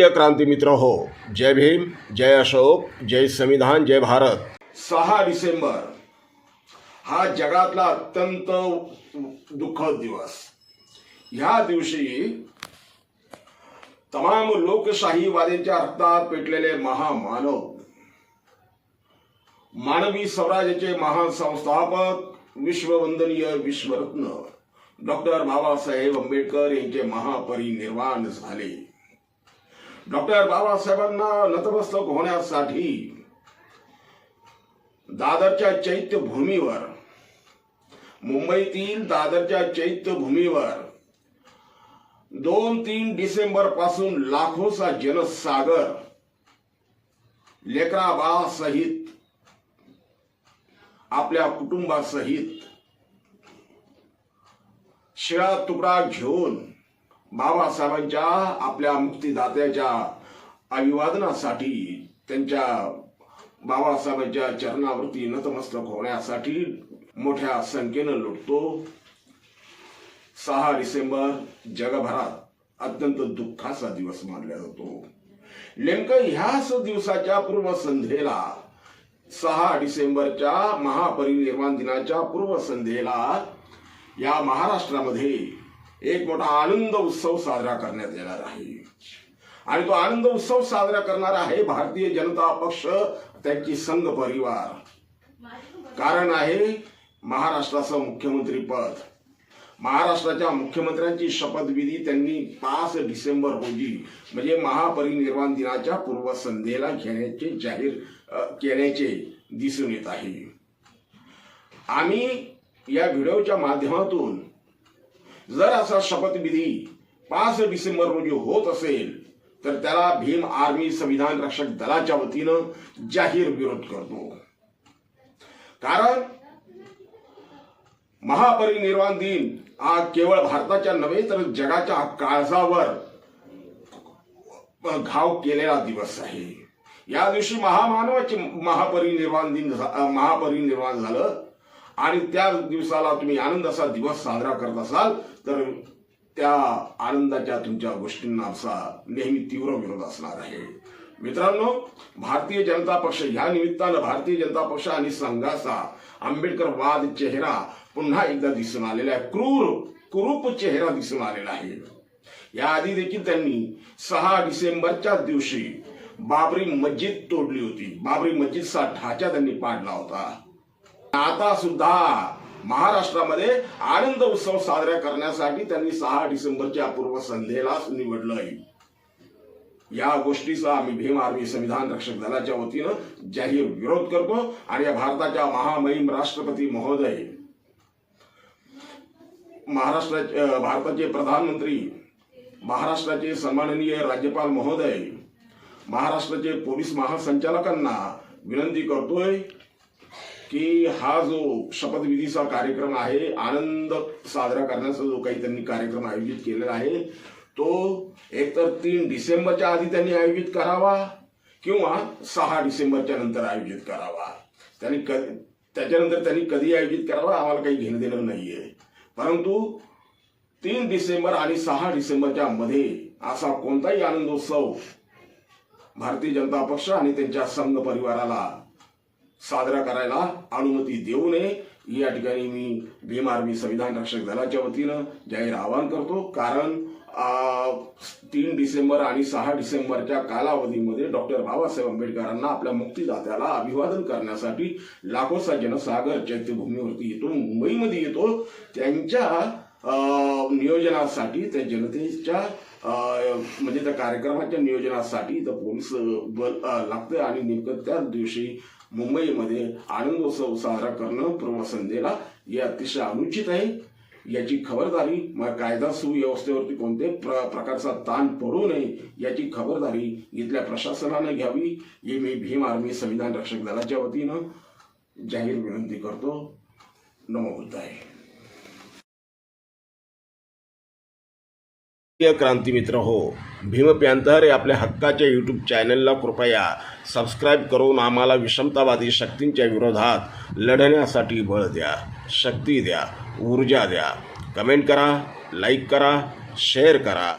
प्रिय क्रांती मित्र हो, जय भीम, जय अशोक, जय संविधान, जय भारत। 6 डिसेंबर हा जगातला अत्यंत दुःखद दिवस। ह्या दिवशी तमाम लोकशाहीवाद्यांच्या रक्तात पेटलेले महामानव, मानवी स्वराज्याचे महान संस्थापक, विश्ववंदनीय विश्वरत्न डॉक्टर बाबासाहेब आंबेडकर यांचे महापरिनिर्वाण झाले। डॉक्टर बाबासाहेबांना नतमस्तक होण्यासाठी दादरच्या चैत्यभूमीवर, मुंबईतील दादरच्या चैत्यभूमीवर 2-3 डिसेंबर पासून लाखोचा जनसागर लेकरा बाळासहित, आपल्या कुटुंबासहित शिळा तुकडा घेऊन बाबासाहेबांच्या, आपल्या मुक्तिदात्याच्या अभिवादनासाठी, त्यांच्या बाबासाहेबांच्या चरणावरती नतमस्तक होण्यासाठी मोठ्या संख्येनं लुटतो। 6 डिसेंबर जगभरात अत्यंत दुःखाचा दिवस मानला जातो। नेमकं ह्याच दिवसाच्या पूर्वसंध्येला, 6 डिसेंबरच्या महापरिनिर्वाण दिनाच्या पूर्वसंध्येला या महाराष्ट्रामध्ये एक मोठा आनंद उत्सव साजरा करण्यात येणार आहे। आणि तो आनंद उत्सव साजरा करणार आहे भारतीय जनता पक्ष, त्यांची संघ परिवार। कारण आहे महाराष्ट्राचं मुख्यमंत्री पद। महाराष्ट्राच्या मुख्यमंत्र्यांची शपथविधी त्यांनी 5 डिसेंबर रोजी म्हणजे महापरिनिर्वाण दिनाच्या पूर्वसंध्येला घेण्याचे जाहीर केल्याचे दिसून येत आहे। आम्ही या व्हिडिओच्या माध्यमातून जर असा शपथविधी 5 डिसेंबर रोजी होत असेल तर त्याला भीम आर्मी संविधान रक्षक दलाच्या वतीनं जाहीर विरोध करतो। कारण महापरिनिर्वाण दिन हा केवळ भारताच्या नव्हे तर जगाच्या काळजावर घाव केलेला दिवस आहे। या दिवशी महामानवाचे महापरिनिर्वाण झालं आणि त्या दिवसाला तुम्ही आनंदाचा दिवस साजरा करत असाल तर त्या आनंदाच्या तुमच्या गोष्टींना असा नेहमी तीव्र विरोध असणार आहे। मित्रांनो, भारतीय जनता पक्ष या निमित्तानं भारतीय जनता पक्ष आणि संघाचा आंबेडकरवाद चेहरा पुन्हा एकदा दिसून आलेला आहे। कुरूप चेहरा दिसून आलेला आहे। याआधी देखील त्यांनी 6 डिसेंबरच्या दिवशी बाबरी मस्जिद तोडली होती। बाबरी मस्जिदचा ढाचा त्यांनी पाडला होता। आता सुद्धा महाराष्ट्रामध्ये आनंद उत्सव साजरा करण्यासाठी त्यांनी 6 डिसेंबरच्या पूर्वसंध्येला निवडलंय। या गोष्टीचा आम्ही भीम आर्मी संविधान रक्षक दलाच्या वतीनं जाहीर विरोध करतो आणि या भारताच्या महामहिम राष्ट्रपती महोदय, भारताचे प्रधानमंत्री, महाराष्ट्राचे सन्माननीय राज्यपाल महोदय, महाराष्ट्राचे पोलीस महासंचालकांना विनंती करतोय की हा जो शपथविधीचा कार्यक्रम आहे, आनंद साजरा करण्याचा जो काही त्यांनी कार्यक्रम आयोजित केलेला आहे, तो एकतर 3 डिसेंबरच्या आधी त्यांनी आयोजित करावा किंवा 6 डिसेंबरच्या नंतर आयोजित करावा। त्याच्यानंतर त्यांनी कधी आयोजित करावा आम्हाला काही घेणं देणं नाहीये। परंतु 3 डिसेंबर आणि 6 डिसेंबरच्या मध्ये असा कोणताही आनंदोत्सव भारतीय जनता पक्ष आणि त्यांच्या संघ परिवाराला साजरा करायला अनुमती देऊ नये, या ठिकाणी मी भीम आर्मी संविधान रक्षक दलाच्या वतीनं जाहीर आवाहन करतो। कारण 3 डिसेंबर आणि 6 डिसेंबरच्या कालावधीमध्ये डॉक्टर बाबासाहेब आंबेडकरांना, आपल्या मुक्तिदात्याला अभिवादन करण्यासाठी लाखोचा जनसागर चैत्यभूमीवरती येतो, मुंबईमध्ये येतो। त्यांच्या नियोजनासाठी, त्या जनतेच्या म्हणजे त्या कार्यक्रमाच्या नियोजनासाठी तर पोलीस बल लागतं आणि नेमकं त्याच दिवशी मुंबईमध्ये आनंदोत्सव साजरा करणं पूर्वसंध्येला हे अतिशय अनुचित आहे। याची खबरदारी कायदा सुव्यवस्थेवरती कोणत्याही प्रकारचा ताण पडू नये याची खबरदारी इथल्या प्रशासनानं घ्यावी, हे मी भीम आर्मी संविधान रक्षक दलाच्या वतीनं जाहीर विनंती करतो। नमो बुद्धाय। क्रांती मित्र हो, भीम पॅंथर हे आपल्या हक्काच्या यूट्यूब चॅनलला कृपया सबस्क्राईब करून आम्हाला विषमतावादी शक्तींच्या विरोधात लढण्यासाठी बळ द्या, शक्ती द्या, ऊर्जा द्या। कमेंट करा, लाईक करा, शेअर करा।